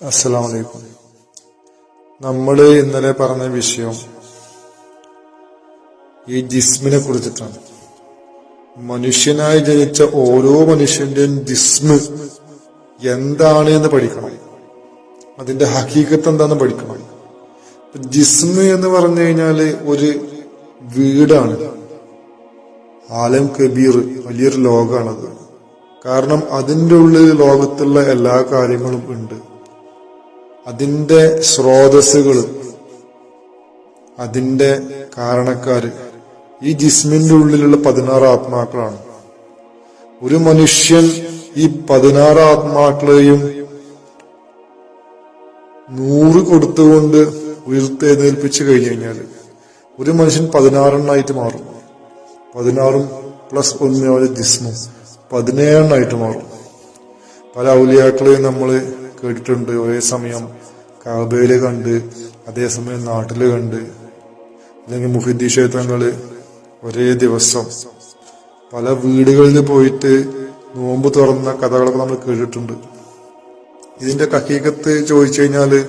അസ്സലാമു അലൈക്കും. നമ്മൾ ഇന്നലെ പറഞ്ഞ വിഷയം ഈ ജിസ്മിനെ കുറിച്ചിട്ടാണ്. മനുഷ്യനായി ജനിച്ച ഓരോ മനുഷ്യന്റെയും ജിസ്മ് എന്താണ് എന്ന് പഠിക്കണം. അതിന്റെ ഹഖീഖത്ത് എന്താണെന്ന് പഠിക്കണം. ജിസ്മ് എന്ന് പറഞ്ഞു കഴിഞ്ഞാല് ഒരു വീടാണ്. ആലം കബീർ, വലിയൊരു ലോകമാണത്. കാരണം അതിൻ്റെ ഉള്ളിൽ ലോകത്തുള്ള എല്ലാ കാര്യങ്ങളും ഉണ്ട്. അതിന്റെ സ്രോതസ്സുകൾ, അതിന്റെ കാരണക്കാര് ഈ ജിസ്മിന്റെ ഉള്ളിലുള്ള 16 ആത്മാക്കളാണ്. ഒരു മനുഷ്യൻ ഈ 16 ആത്മാക്കളെയും 100 കൊടുത്തുകൊണ്ട് ഉയർത്തെഴുന്നേൽപ്പിച്ചു കഴിഞ്ഞു കഴിഞ്ഞാൽ ഒരു മനുഷ്യൻ 16 മാറും. 16 പ്ലസ് 1 ജിസ്മും 17 മാറും. പല ഔലിയാക്കളെയും നമ്മൾ കേട്ടിട്ടുണ്ട്. ഒരേ സമയം കാബയില് കണ്ട്, അതേസമയം നാട്ടില് കണ്ട്, അല്ലെങ്കിൽ മുഹിദ്ദീൻ ക്ഷേത്രങ്ങള് ഒരേ ദിവസം പല വീടുകളിൽ പോയിട്ട് നോമ്പ് തുറന്ന കഥകളൊക്കെ നമ്മൾ കേട്ടിട്ടുണ്ട്. ഇതിന്റെ ഹഖീഖത്ത് ചോദിച്ചു കഴിഞ്ഞാല്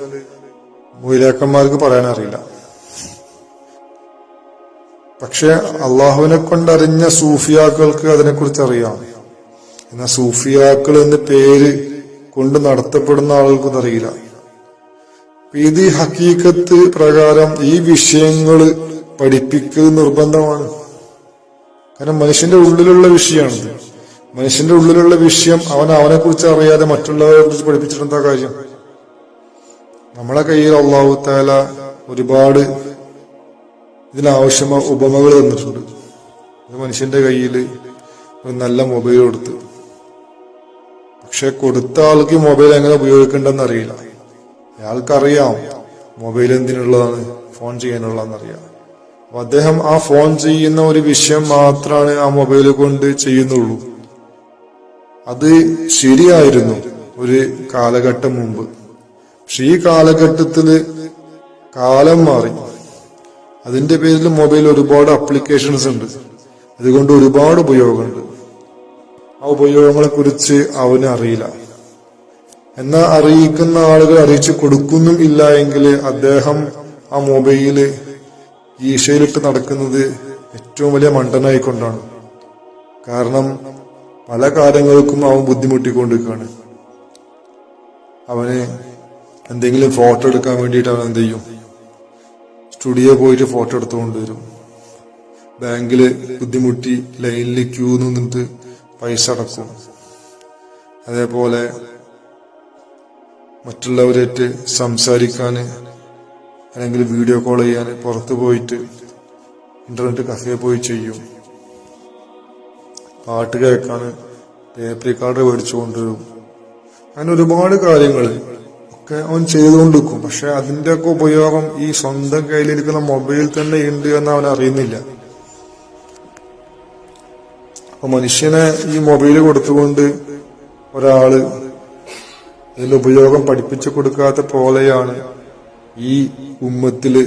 മൗലിയാക്കന്മാർക്ക് പറയാനറിയില്ല. പക്ഷെ അള്ളാഹുവിനെ കൊണ്ടറിഞ്ഞ സൂഫിയാക്കൾക്ക് അതിനെക്കുറിച്ച് അറിയാം. എന്നാൽ സൂഫിയാക്കൾ എന്ന പേര് കൊണ്ട് നടത്തപ്പെടുന്ന ആളുകൾക്കൊന്നും അറിയില്ല. ഇത് ഹഖീഖത്ത് പ്രകാരം ഈ വിഷയങ്ങൾ പഠിപ്പിക്കൽ നിർബന്ധമാണ്. കാരണം മനുഷ്യന്റെ ഉള്ളിലുള്ള വിഷയമാണിത്. മനുഷ്യന്റെ ഉള്ളിലുള്ള വിഷയം അവനെ കുറിച്ച് അറിയാതെ മറ്റുള്ളവരെ കുറിച്ച് പഠിപ്പിച്ചിട്ടെന്താ കാര്യം? നമ്മളെ കയ്യിൽ അല്ലാഹു തആല ഒരുപാട് ഇതിനാവശ്യമായ ഉപമകൾ തന്നിട്ടുണ്ട്. മനുഷ്യന്റെ കയ്യിൽ ഒരു നല്ല മൊബൈൽ കൊടുത്ത്, പക്ഷെ കൊടുത്ത ആൾക്ക് മൊബൈൽ എങ്ങനെ ഉപയോഗിക്കേണ്ടെന്ന് അറിയില്ല. അയാൾക്കറിയാം മൊബൈൽ എന്തിനുള്ളതാണ്, ഫോൺ ചെയ്യാനുള്ളതെന്നറിയാം. അപ്പൊ അദ്ദേഹം ആ ഫോൺ ചെയ്യുന്ന ഒരു വിഷയം മാത്രമാണ് ആ മൊബൈൽ കൊണ്ട് ചെയ്യുന്നുള്ളൂ. അത് ശരിയായിരുന്നു ഒരു കാലഘട്ടം മുമ്പ്. പക്ഷെ ഈ കാലഘട്ടത്തില് കാലം മാറി. അതിന്റെ പേരിൽ മൊബൈൽ ഒരുപാട് ആപ്ലിക്കേഷൻസ് ഉണ്ട്. അതുകൊണ്ട് ഒരുപാട് ഉപയോഗമുണ്ട്. ആ ഉപയോഗങ്ങളെ കുറിച്ച് അവന് അറിയില്ല. എന്നാൽ അറിയിക്കുന്ന ആളുകൾ അറിയിച്ചു കൊടുക്കുന്നും ഇല്ല എങ്കിൽ അദ്ദേഹം ആ മൊബൈല് ഈശയിലിട്ട് നടക്കുന്നത് ഏറ്റവും വലിയ മണ്ടനായിക്കൊണ്ടാണ്. കാരണം പല കാര്യങ്ങൾക്കും അവൻ ബുദ്ധിമുട്ടിക്കൊണ്ടിരിക്കുകയാണ്. അവന് എന്തെങ്കിലും ഫോട്ടോ എടുക്കാൻ വേണ്ടിയിട്ട് അവൻ എന്ത് ചെയ്യും? സ്റ്റുഡിയോ പോയിട്ട് ഫോട്ടോ എടുത്തുകൊണ്ടുവരും. ബാങ്കില് ബുദ്ധിമുട്ടി ലൈനിൽ ക്യൂ നിന്നിട്ട് പൈസ അടക്കും. അതേപോലെ മറ്റുള്ളവരായിട്ട് സംസാരിക്കാന് അല്ലെങ്കിൽ വീഡിയോ കോൾ ചെയ്യാന് പുറത്തു പോയിട്ട് ഇന്റർനെറ്റ് കഫേ പോയി ചെയ്യും. പാട്ട് കേൾക്കാന് ടേപ്പ് റെക്കോർഡർ മേടിച്ചു കൊണ്ടുവരും. അങ്ങനെ ഒരുപാട് കാര്യങ്ങൾ ഒക്കെ അവൻ ചെയ്തുകൊണ്ടിരിക്കും. പക്ഷെ അതിന്റെയൊക്കെ ഉപയോഗം ഈ സ്വന്തം കയ്യിലിരിക്കുന്ന മൊബൈൽ തന്നെ ഉണ്ട് എന്ന് അവൻ അറിയുന്നില്ല. അപ്പൊ മനുഷ്യനെ ഈ മൊബൈല് കൊടുത്തുകൊണ്ട് ഒരാള് ഇതിന്റെ ഉപയോഗം പഠിപ്പിച്ചു കൊടുക്കാത്ത പോലെയാണ് ഈ ഉമ്മത്തില്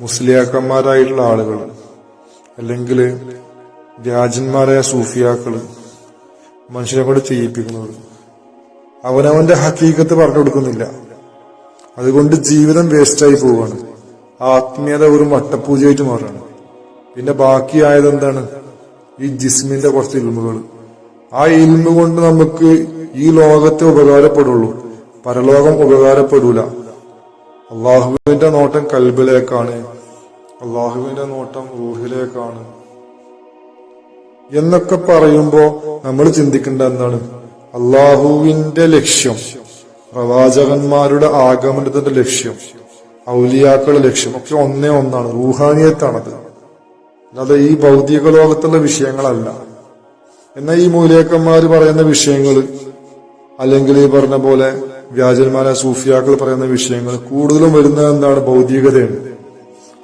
മുസ്ലിയാക്കന്മാരായിട്ടുള്ള ആളുകൾ, അല്ലെങ്കിൽ വ്യാജന്മാരായ സൂഫിയാക്കള് മനുഷ്യനെ കൊണ്ട് ചെയ്യിപ്പിക്കുന്നത്. അവനവന്റെ ഹഖീഖത്ത് പറഞ്ഞു കൊടുക്കുന്നില്ല. അതുകൊണ്ട് ജീവിതം വേസ്റ്റായി പോവുകയാണ്. ആത്മീയത ഒരു വട്ടപ്പൂജയായിട്ട് മാറുകയാണ്. പിന്നെ ബാക്കിയായത് എന്താണ്? ഈ ജിസ്മിന്റെ കുറച്ച് ഇൽമുകൾ. ആ ഇൽമു കൊണ്ട് നമുക്ക് ഈ ലോകത്തെ ഉപകാരപ്പെടുള്ളൂ, പരലോകം ഉപകാരപ്പെടൂല. അള്ളാഹുവിന്റെ നോട്ടം കൽബിലേക്കാണ്, അള്ളാഹുവിന്റെ നോട്ടം റൂഹിലേക്കാണ് എന്നൊക്കെ പറയുമ്പോ നമ്മൾ ചിന്തിക്കേണ്ട എന്താണ്? അള്ളാഹുവിന്റെ ലക്ഷ്യം, പ്രവാചകന്മാരുടെ ആഗമനത്തിന്റെ ലക്ഷ്യം, ഔലിയാക്കളുടെ ലക്ഷ്യം ഒക്കെ ഒന്നാണ്. റൂഹാനിയത്താണത്. അല്ലാതെ ഈ ഭൗതിക ലോകത്തുള്ള വിഷയങ്ങളല്ല. എന്നാൽ ഈ മൂലിയാക്കന്മാര് പറയുന്ന വിഷയങ്ങൾ, അല്ലെങ്കിൽ ഈ പറഞ്ഞ പോലെ വ്യാജന്മാരായ സൂഫിയാക്കൾ പറയുന്ന വിഷയങ്ങൾ കൂടുതലും വരുന്നത് എന്താണ്? ഭൗതികതയാണ്.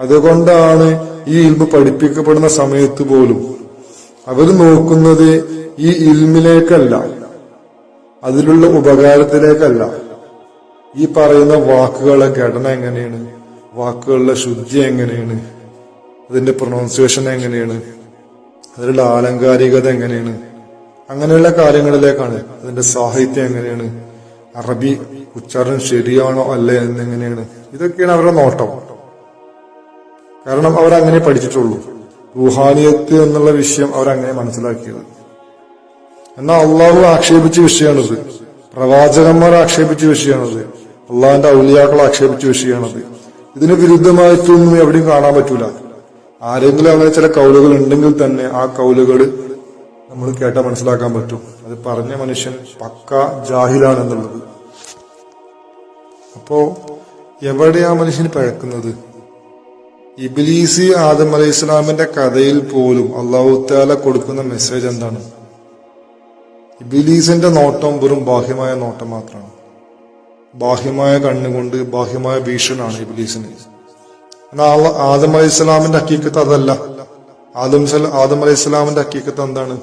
അതുകൊണ്ടാണ് ഈ ഇൽമ പഠിപ്പിക്കപ്പെടുന്ന സമയത്ത് പോലും അവർ നോക്കുന്നത് ഈ ഇൽമിലേക്കല്ല, അതിലുള്ള ഉപകാരത്തിലേക്കല്ല. ഈ പറയുന്ന വാക്കുകളുടെ ഘടന എങ്ങനെയാണ്, വാക്കുകളുടെ ശുദ്ധി എങ്ങനെയാണ്, അതിന്റെ പ്രൊനൗൺസിയേഷൻ എങ്ങനെയാണ്, അതിലുള്ള ആലങ്കാരികത എങ്ങനെയാണ്, അങ്ങനെയുള്ള കാര്യങ്ങളിലേക്കാണ്. അതിന്റെ സാഹിത്യം എങ്ങനെയാണ്, അറബി ഉച്ചാരണം ശരിയാണോ അല്ലേ എന്നെങ്ങനെയാണ്, ഇതൊക്കെയാണ് അവരുടെ നോട്ടം. കാരണം അവരങ്ങനെ പഠിച്ചിട്ടുള്ളൂ. റുഹാനിയത്ത് എന്നുള്ള വിഷയം അവരങ്ങനെ മനസ്സിലാക്കിയത്. എന്നാൽ അള്ളാഹു ആക്ഷേപിച്ച വിഷയമാണിത്, പ്രവാചകന്മാർ ആക്ഷേപിച്ച വിഷയമാണിത്, അള്ളാഹിന്റെ ഔലിയാക്കൾ ആക്ഷേപിച്ച വിഷയമാണിത്. ഇതിന് വിരുദ്ധമായിട്ടൊന്നും എവിടെയും കാണാൻ പറ്റൂല. ആരെങ്കിലും അങ്ങനെ ചില കൗലുകൾ ഉണ്ടെങ്കിൽ തന്നെ ആ കൗലുകൾ നമ്മൾ കേട്ടാൽ മനസ്സിലാക്കാൻ പറ്റും അത് പറഞ്ഞ മനുഷ്യൻ പക്ക ജാഹിലാണെന്നുള്ളത്. അപ്പോ എവിടെയാ മനുഷ്യന് പഴക്കുന്നത്? ഇബ്ലീസ് ആദം അലൈഹി ഇസ്ലാമിന്റെ കഥയിൽ പോലും അല്ലാഹു തആല കൊടുക്കുന്ന മെസ്സേജ് എന്താണ്? ഇബ്ലീസിന്റെ നോട്ടം വെറും ബാഹ്യമായ നോട്ടം മാത്രമാണ്. ബാഹ്യമായ കണ്ണുകൊണ്ട് ബാഹ്യമായ ഭീഷണാണ് ഇബ്ലീസിന്. എന്നാൽ ആദം അലൈഹി ഇസ്ലാമിന്റെ ഹക്കീക്കത്ത് അതല്ല. ആദം അലൈഹി ഇസ്ലാമിന്റെ ഹക്കീക്കത്ത് എന്താണ്?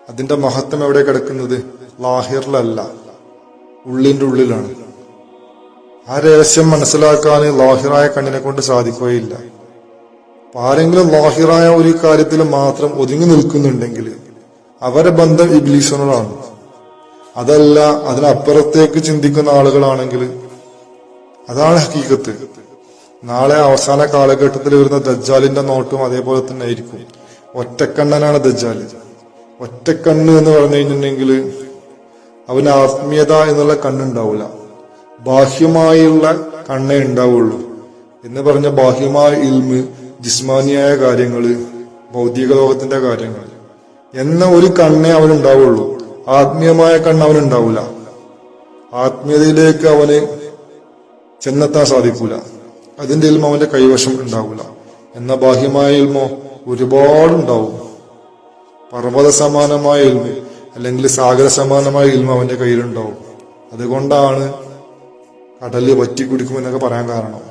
അതിന്റെ മഹത്വം എവിടെ കിടക്കുന്നത്? ലാഹിറിലല്ല, ഉള്ളിന്റെ ഉള്ളിലാണ്. ആ രഹസ്യം മനസ്സിലാക്കാൻ ലാഹിറായ കണ്ണിനെ കൊണ്ട് സാധിക്കുകയില്ല. ആരെങ്കിലും ലാഹിറായ ഒരു കാര്യത്തിൽ മാത്രം ഒതുങ്ങി നിൽക്കുന്നുണ്ടെങ്കിൽ അവരുടെ ബന്ധം ഇബ്ലീസിനോടാണ്. അതല്ല, അതിനപ്പുറത്തേക്ക് ചിന്തിക്കുന്ന ആളുകളാണെങ്കിൽ അതാണ് ഹക്കീക്കത്ത്. നാളെ അവസാന കാലഘട്ടത്തിൽ വരുന്ന ദജ്ജാലിന്റെ നോട്ടും അതേപോലെ തന്നെ ആയിരിക്കും. ഒറ്റക്കണ്ണനാണ് ദജ്ജാൽ. ഒറ്റക്കണ്ണ് എന്ന് പറഞ്ഞു കഴിഞ്ഞിട്ടുണ്ടെങ്കിൽ അവന് ആത്മീയത എന്നുള്ള കണ്ണുണ്ടാവില്ല, ബാഹ്യമായുള്ള കണ്ണേ ഉണ്ടാവുള്ളൂ. എന്ന് പറഞ്ഞ ബാഹ്യമായ ഇൽമ്, ജിസ്മാനിയായ കാര്യങ്ങള്, ഭൗതിക ലോകത്തിന്റെ കാര്യങ്ങൾ എന്ന ഒരു കണ്ണേ അവനുണ്ടാവുള്ളൂ. ആത്മീയമായ കണ്ണ് അവനുണ്ടാവില്ല. ആത്മീയതയിലേക്ക് അവന് ചെന്നെത്താൻ സാധിക്കൂല. അതിന്റെ ഇൽമ അവന്റെ കൈവശം ഉണ്ടാവില്ല. എന്ന ബാഹ്യമായ ഇൽമോ ഒരുപാടുണ്ടാവും. പർവ്വത സമാനമായ ഇൽമ അല്ലെങ്കിൽ സാഗര സമാനമായ ഇൽമ അവന്റെ കയ്യിലുണ്ടാവും. അതുകൊണ്ടാണ് കടല് വറ്റി കുടിക്കുമെന്നൊക്കെ പറയാൻ കാരണം.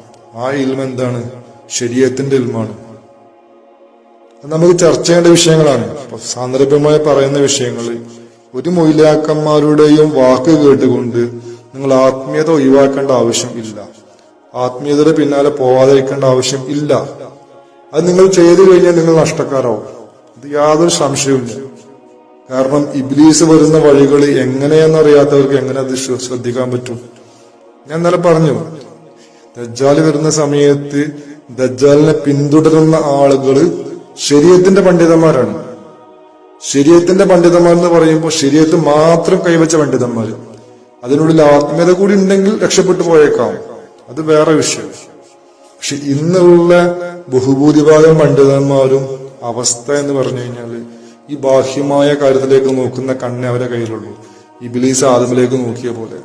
ആ ഇൽമ എന്താണ്? ശരീഅത്തിന്റെ ഇൽമാണ്. അത് നമുക്ക് ചർച്ച ചെയ്യേണ്ട വിഷയങ്ങളാണ്. സാന്ദർഭികമായി പറയുന്ന വിഷയങ്ങൾ. ഒരു മൊയ്ലാക്കന്മാരുടെയും വാക്ക് കേട്ടുകൊണ്ട് നിങ്ങൾ ആത്മീയത ഒഴിവാക്കേണ്ട ആവശ്യം ഇല്ല. ആത്മീയതയുടെ പിന്നാലെ പോവാതിരിക്കേണ്ട ആവശ്യം ഇല്ല. അത് നിങ്ങൾ ചെയ്തു കഴിഞ്ഞാൽ നിങ്ങൾ നഷ്ടക്കാരാവും. അത് യാതൊരു സംശയവുമില്ല. കാരണം ഇബ്ലീസ് വരുന്ന വഴികൾ എങ്ങനെയെന്നറിയാത്തവർക്ക് എങ്ങനെ അത് ശ്രദ്ധിക്കാൻ പറ്റും? ഞാൻ ഇന്നലെ പറഞ്ഞു, ദജ്ജാൽ വരുന്ന സമയത്ത് ദജ്ജാലിനെ പിന്തുടരുന്ന ആളുകള് ശരീഅത്തിന്റെ പണ്ഡിതന്മാരാണ്. ശരീഅത്തിന്റെ പണ്ഡിതന്മാർ എന്ന് പറയുമ്പോൾ ശരീഅത്ത് മാത്രം കൈവച്ച പണ്ഡിതന്മാർ. അതിനുള്ളിൽ ആത്മീയത കൂടി ഉണ്ടെങ്കിൽ രക്ഷപ്പെട്ടു പോയേക്കാം, അത് വേറെ വിഷയം. പക്ഷെ ഇന്നുള്ള ബഹുഭൂരിഭാഗം പണ്ഡിതന്മാരും അവസ്ഥ എന്ന് പറഞ്ഞു കഴിഞ്ഞാല് ഈ ബാഹ്യമായ കാര്യത്തിലേക്ക് നോക്കുന്ന കണ്ണേ അവരെ കയ്യിലുള്ളൂ. ഇബ്ലീസ് ആദമിലേക്ക് നോക്കിയ പോലെ.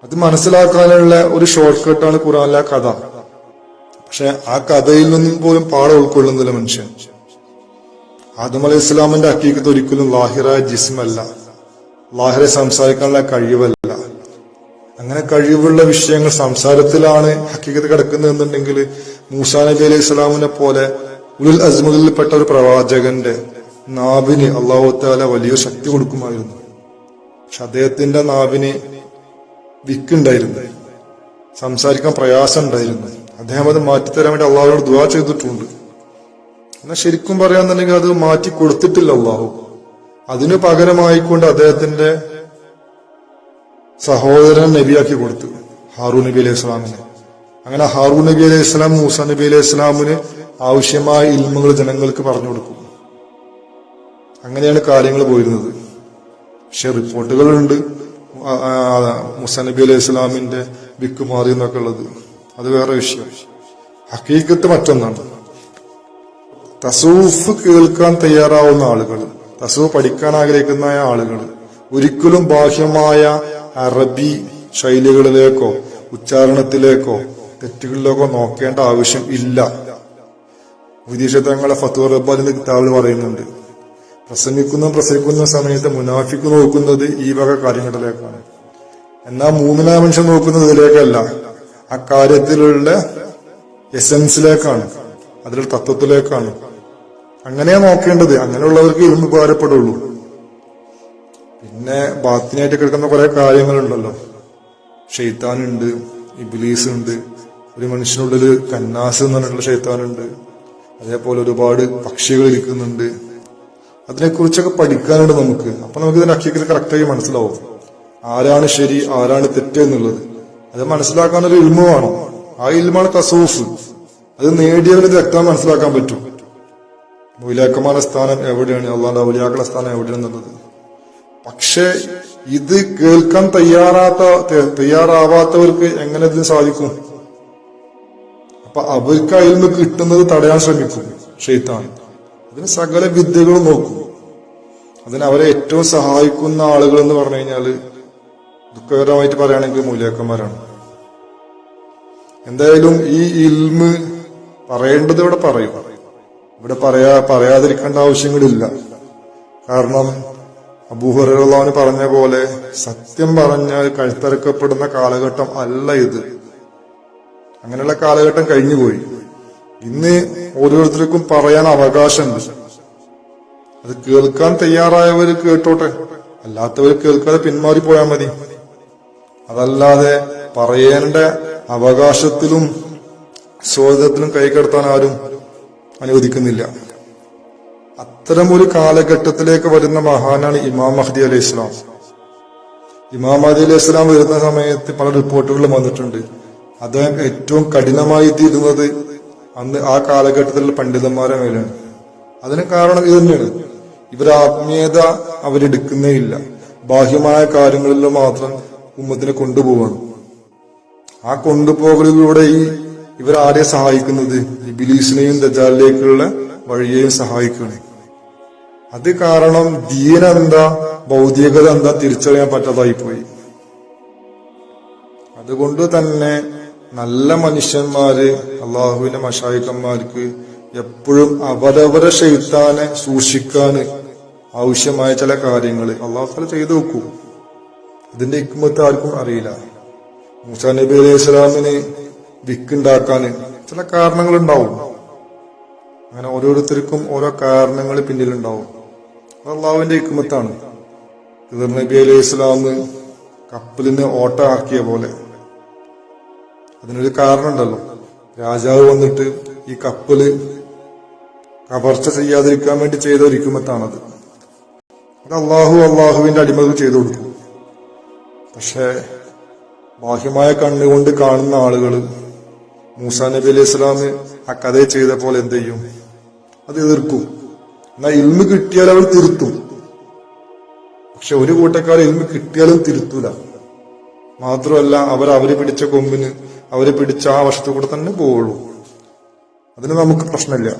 അത് മനസ്സിലാക്കാനുള്ള ഒരു ഷോർട്ട് കട്ടാണ് ഖുർആനിലെ കഥ. പക്ഷെ ആ കഥയിൽ നിന്നും പോലും പാഠം ഉൾക്കൊള്ളുന്നില്ല മനുഷ്യൻ. ആദം അലൈഹി ഇസ്ലാമിന്റെ ഹക്കീക്കത്ത് ഒരിക്കലും ലാഹിറായ ജിസ്മല്ല, ലാഹിറെ സംസാരിക്കാനുള്ള കഴിവല്ല. അങ്ങനെ കഴിവുള്ള വിഷയങ്ങൾ സംസാരത്തിലാണ് ഹക്കീക്കത്ത് കിടക്കുന്നതെന്നുണ്ടെങ്കിൽ മൂസാ നബി അലൈഹി ഇസ്ലാമിനെ പോലെ ഉലുൽ അസ്മുകളിൽപ്പെട്ട ഒരു പ്രവാചകന്റെ നാവിന് അല്ലാഹു തആല വലിയ ശക്തി കൊടുക്കുമായിരുന്നു. പക്ഷെ അദ്ദേഹത്തിന്റെ നാവിന് വിക്കുണ്ടായിരുന്നു, സംസാരിക്കാൻ പ്രയാസം ഉണ്ടായിരുന്നു. അദ്ദേഹം അത് മാറ്റിത്തരാൻ വേണ്ടി അള്ളാഹുവിനോട് ദുആ ചെയ്തിട്ടുണ്ട്. എന്നാൽ ശരിക്കും പറയാന്നുണ്ടെങ്കിൽ അത് മാറ്റി കൊടുത്തിട്ടില്ല അള്ളാഹു. അതിനു പകരമായിക്കൊണ്ട് അദ്ദേഹത്തിന്റെ സഹോദരൻ നബിയാക്കി കൊടുത്തു, ഹാറൂൻ നബി അലൈഹി ഇസ്ലാമിനെ. അങ്ങനെ ഹാറൂൻ നബി അലൈഹി ഇസ്ലാം മൂസാ നബി അലൈഹി ഇസ്ലാമിന് ആവശ്യമായ ഇൽമുകൾ ജനങ്ങൾക്ക് പറഞ്ഞു കൊടുക്കും. അങ്ങനെയാണ് കാര്യങ്ങൾ പോയിരുന്നത്. പക്ഷെ റിപ്പോർട്ടുകളുണ്ട് മൂസാ നബി അലൈഹി ഇസ്ലാമിന്റെ വിക്ക് മാറി എന്നൊക്കെ ഉള്ളത്. അത് വേറെ വിഷയം. ഹക്കീക്കത്ത് മറ്റൊന്നാണ്. തസൂഫ് കേൾക്കാൻ തയ്യാറാവുന്ന ആളുകൾ, തസൂഫ് പഠിക്കാൻ ആഗ്രഹിക്കുന്ന ആളുകൾ ഒരിക്കലും ബാഹ്യമായ അറബി ശൈലികളിലേക്കോ ഉച്ചാരണത്തിലേക്കോ തെറ്റുകളിലേക്കോ നോക്കേണ്ട ആവശ്യം ഇല്ല. വിദേശത്തങ്ങളെ ഫത്വ റബ്ബാനിന്റെ കിതാബിൽ പറയുന്നുണ്ട്, പ്രസംഗിക്കുന്ന സമയത്ത് മുനാഫിക്ക് നോക്കുന്നത് ഈ വക കാര്യങ്ങളിലേക്കാണ്. എന്നാൽ മൂമിനായ മനുഷ്യൻ നോക്കുന്നത് ഇതിലേക്കല്ല, ആ കാര്യത്തിലുള്ള എസൻസിലേക്കാണ്, അതിലുള്ള തത്വത്തിലേക്കാണ്. അങ്ങനെയാ നോക്കേണ്ടത്. അങ്ങനെയുള്ളവർക്ക് ഇരുന്ന് ഉപകാരപ്പെടുള്ളൂ. പിന്നെ ബാത്തിനായിട്ട് കിടക്കുന്ന കുറെ കാര്യങ്ങളുണ്ടല്ലോ. ഷെയ്ത്താനുണ്ട്, ഇബ്ലീസ് ഉണ്ട്, ഒരു മനുഷ്യനുള്ളിൽ കന്നാസ് എന്ന് പറഞ്ഞിട്ടുള്ള ഷെയ്ത്താനുണ്ട്, അതേപോലെ ഒരുപാട് പക്ഷികൾ ഇരിക്കുന്നുണ്ട്. അതിനെക്കുറിച്ചൊക്കെ പഠിക്കാനുണ്ട് നമുക്ക്. അപ്പൊ നമുക്ക് ഇതിന്റെ ഹക്കീക്കത്ത് കറക്റ്റായി മനസ്സിലാവും. ആരാണ് ശരി ആരാണ് തെറ്റ് എന്നുള്ളത്. അത് മനസ്സിലാക്കാനൊരു ഇൽമു വേണം. ആ ഇൽമാണ് തസൂഫ്. അത് നേടിയവന് വ്യക്തമായി മനസ്സിലാക്കാൻ പറ്റും. മൗലിയാക്കന്മാരുടെ സ്ഥാനം എവിടെയാണ്, അള്ളാന്റെ ഔലിയാക്കളുടെ സ്ഥാനം എവിടെയാണെന്നുള്ളത്. പക്ഷെ ഇത് കേൾക്കാൻ തയ്യാറാവാത്തവർക്ക് എങ്ങനെ ഇതിന് സാധിക്കും? അപ്പൊ അവർക്ക് അതിൽ നിന്ന് കിട്ടുന്നത് തടയാൻ ശ്രമിക്കും ശൈത്താൻ. അതിന് സകല വിദ്യകളും നോക്കും. അതിന് അവരെ ഏറ്റവും സഹായിക്കുന്ന ആളുകൾ എന്ന് പറഞ്ഞു കഴിഞ്ഞാല് ദുഃഖകരമായിട്ട് പറയുകയാണെങ്കിൽ മൗലിയാക്കന്മാരാണ്. എന്തായാലും ഈ ഇൽമ് പറയേണ്ടത് ഇവിടെ പറയും. ഇവിടെ പറയാതിരിക്കേണ്ട ആവശ്യങ്ങളില്ല. കാരണം അബൂ ഹുറൈറ റളിയല്ലാഹു പറഞ്ഞ പോലെ സത്യം പറഞ്ഞാൽ കഴുത്തറക്കപ്പെടുന്ന കാലഘട്ടം അല്ല ഇത്. അങ്ങനെയുള്ള കാലഘട്ടം കഴിഞ്ഞുപോയി. ഇന്ന് ഓരോരുത്തർക്കും പറയാൻ അവകാശമുണ്ട്. അത് കേൾക്കാൻ തയ്യാറായവർ കേട്ടോട്ടെ, അല്ലാത്തവർ കേൾക്കാതെ പിന്മാറി പോയാൽ മതി. അതല്ലാതെ പറയേണ്ട അവകാശത്തിലും സ്വാതന്ത്ര്യത്തിലും കൈകടത്താൻ ആരും അനുവദിക്കുന്നില്ല. അത്തരം ഒരു കാലഘട്ടത്തിലേക്ക് വരുന്ന മഹാനാണ് ഇമാം മഹ്ദി അലൈഹി ഇസ്ലാം. ഇമാം മഹ്ദി അലൈഹി ഇസ്ലാം വരുന്ന സമയത്ത് പല റിപ്പോർട്ടുകളും വന്നിട്ടുണ്ട്. അദ്ദേഹം ഏറ്റവും കഠിനമായി തീരുന്നത് അന്ന് ആ കാലഘട്ടത്തിലുള്ള പണ്ഡിതന്മാരെ മേലാണ്. അതിന് കാരണം ഇത് തന്നെയാണ്. ഇവർ ആത്മീയത അവരെടുക്കുന്നേ ഇല്ല. ബാഹ്യമായ കാര്യങ്ങളിൽ മാത്രം ഉമ്മത്തിനെ കൊണ്ടുപോവാണ്. ആ കൊണ്ടുപോകലിലൂടെ ഇവരാരെ സഹായിക്കുന്നത്? ഇബ്ലീസിനെയും ദജ്ജാലിലേക്കുള്ള വഴിയെയും സഹായിക്കുകയാണ്. അത് കാരണം ദീനെന്താ ഭൗതികത എന്താ തിരിച്ചറിയാൻ പറ്റാതായി പോയി. അതുകൊണ്ട് തന്നെ നല്ല മനുഷ്യന്മാര്, അള്ളാഹുവിന്റെ മശായിഖന്മാർക്ക് എപ്പോഴും അവരവരെ ശൈത്താനെ സൂക്ഷിക്കാന് ആവശ്യമായ ചില കാര്യങ്ങൾ അള്ളാഹു തആല ചെയ്തു വെക്കൂ. അതിന്റെ ഹിക്മത്ത് ആർക്കും അറിയില്ല. മൂസാ നബി അലൈഹി സ്വലാമിന് വിക്കുണ്ടാക്കാന് ചില കാരണങ്ങളുണ്ടാവും. അങ്ങനെ ഓരോരുത്തർക്കും ഓരോ കാരണങ്ങൾ പിന്നിലുണ്ടാവും. അത് അള്ളാഹുവിന്റെ ഹിക്മത്താണ്. ഖിദർ നബി അലൈഹി സ്വലാം കപ്പലിന് ഓട്ട ആക്കിയ പോലെ അതിനൊരു കാരണമുണ്ടല്ലോ. രാജാവ് വന്നിട്ട് ഈ കപ്പല് കവർച്ച ചെയ്യാതിരിക്കാൻ വേണ്ടി ചെയ്ത ഒരു ഹിക്മത്താണത്. അത് അള്ളാഹുവിന്റെ അടിമകൾ ചെയ്തു കൊടുക്കും. പക്ഷെ ബാഹ്യമായ കണ്ണുകൊണ്ട് കാണുന്ന ആളുകൾ മൂസാ നബി അലൈഹി സ്വലാം ആ കഥയെ ചെയ്ത പോലെ എന്ത് ചെയ്യും? അത് എതിർക്കും. എന്നാൽ ഇൽമ് കിട്ടിയാൽ അവർ തിരുത്തും. പക്ഷെ ഒരു കൂട്ടക്കാർ ഇൽമ് കിട്ടിയാലും തിരുത്തൂല. മാത്രമല്ല അവരെ പിടിച്ച കൊമ്പിന് അവരെ പിടിച്ച ആ വശത്തു കൂടെ തന്നെ പോവുള്ളൂ. അതിന് നമുക്ക് പ്രശ്നമില്ല.